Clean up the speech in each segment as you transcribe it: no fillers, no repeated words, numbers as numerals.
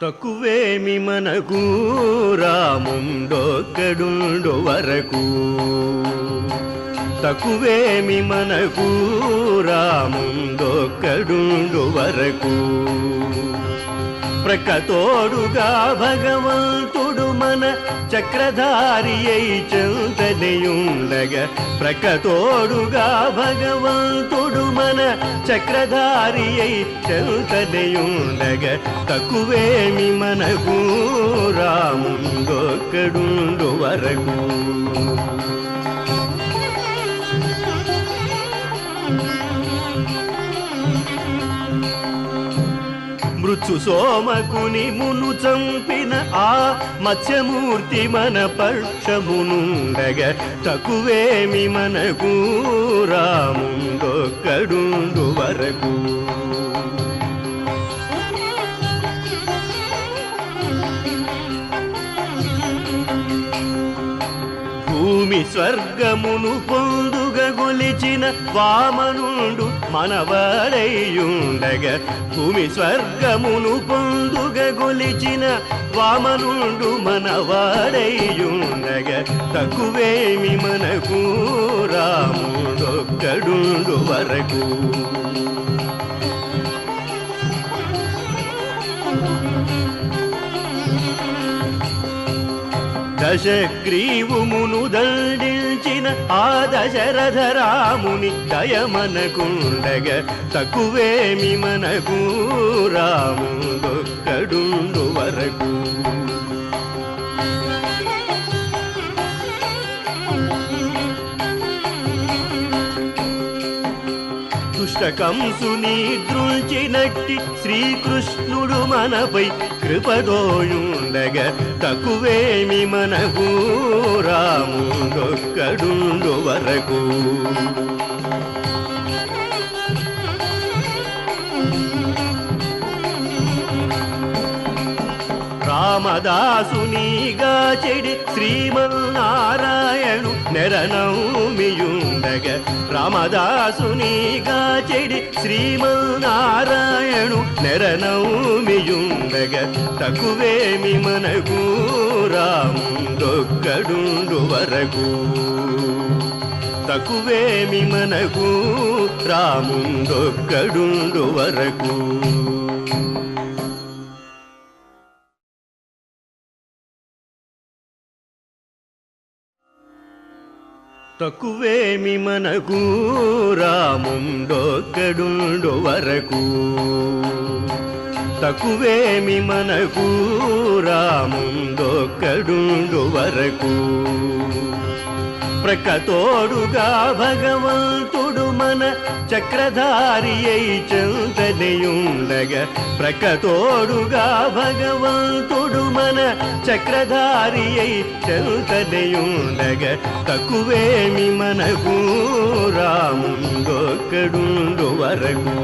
తక్కువేమి మనకు రాముండొక్కడుండు వరకు, తక్కువేమి మనకు రాముండొక్కడుండు వరకు. ప్రకతోడుగా భగవంతుడు మన చక్రధారి అయి చెంతనియుండగా, ప్రకతోడుగా భగవంతుడు మన చక్రధారి అయి చెంతనియుండగా, తక్కువేమి మనకు రాముండొక్కడుండు వరకు. మృత్యు సోమకుని మును చంపిన ఆ మత్స్యమూర్తి మన పక్షమునుండగా, తక్కువేమి మనకు రాముండొక్కడుండు వరకు. భూమి స్వర్గమును పొందుగా గొలిచిన వామనుండు మనవాడయ్యుండగా, భూమి స్వర్గమును పొందుగా గొలిచిన వామనుండు మనవాడయ్యుండగా, తక్కువేమి మనకు రాముడొక్కడుండు వరకు. దశగ్రీవుమును దండించిన ఆ దశరథ రాముని దయమనకుండగా, తక్కువేమి మనకు రాముడొక్కడుండు వరకు. దుష్టకంసుని దృంచినట్టి శ్రీకృష్ణుడు మనపై కృపదోయుండగా, తక్కువేమి మనకు రాముడొక్కడుండు వరకు. రామదాసునిగా చెడి శ్రీమన్నారాయణు నెరనౌమియుండగా, రామదాసునిగా చెడి శ్రీమన్నారాయణు నెరనౌమియుండగా, తక్కువేమి మనకు రాముడొక్కడుండు వరకు. తక్కువేమి మనకు రాముడొక్కడుండు వరకు. తక్కువేమి మనకు రాముడొక్కడుండు వరకు, తక్కువేమి మనకు రాముడొక్కడుండు వరకు. ప్రకతోడుగా భగవంతుడు మన చక్రధారి అయి చెంతనియుండగా, ప్రకతోడుగా భగవంతుడు మన చక్రధారి అయి చెంతనియుండగా, తక్కువేమి మనకు రాముడొక్కడుండు వరకు.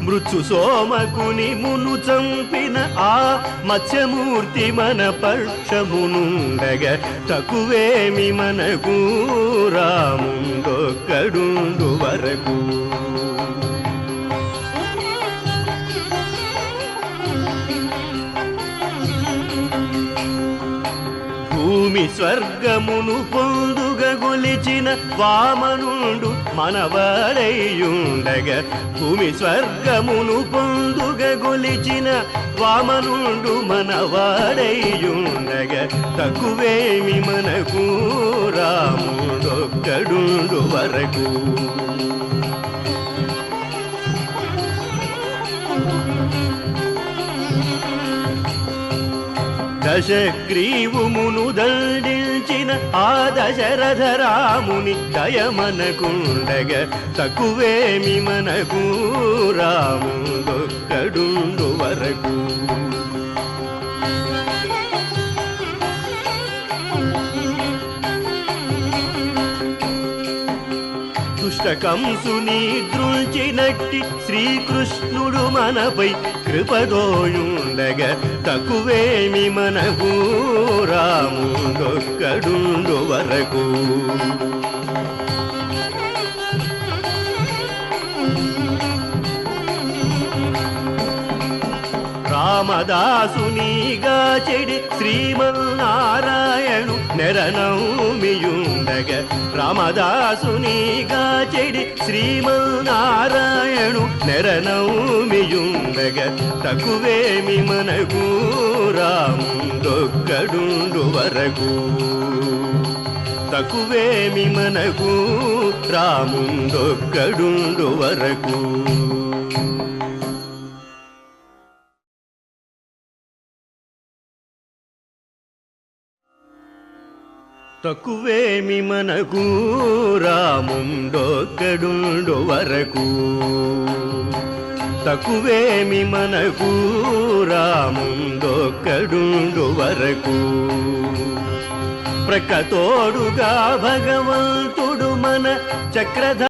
మృత్యు సోమకుని మును చంపిన ఆ మత్స్యమూర్తి మన పక్షమునుండగా, తక్కువేమి మనకు రాముడొక్కడుండు వరకు. భూమి స్వర్గమును పొందుగా గొలిచిన వామనుండు మనవాడయ్యుండగా, భూమి స్వర్గమును పొందుగా గొలిచిన వామనుండు మనవాడయ్యుండగా, తక్కువేమి మనకు రాముడొక్కడుండు వరకు. దశగ్రీవుమును దండించిన ఆ దశరథ రాముని దయమనకుండగా, తక్కువేమి మనకు రాముడొక్కడుండు వరకు. దుష్టకంసుని దృంచినట్టి శ్రీకృష్ణుడు మనపై కృపదోయుండగా, తక్కువేమి మనకు రాముడొక్కడుండు వరకు. రామదాసునిగా చెడి శ్రీమన్నారాయణు నెరనౌమియుండగ రామదాసునిగా చెడి శ్రీమన్నారాయణు నెరనౌమియుండగ తక్కువేమి మనకు రాముండొక్కడుండు వరకు తక్కువేమి మనకు రాముండొక్కడుండు వరకు తక్కువేమి మనకు రాముండొక్కడుండు వరకు తక్కువేమి మనకు రాముండొక్కడుండు వరకు ప్రకతోడుగా భగవంతుడు మన చక్రధ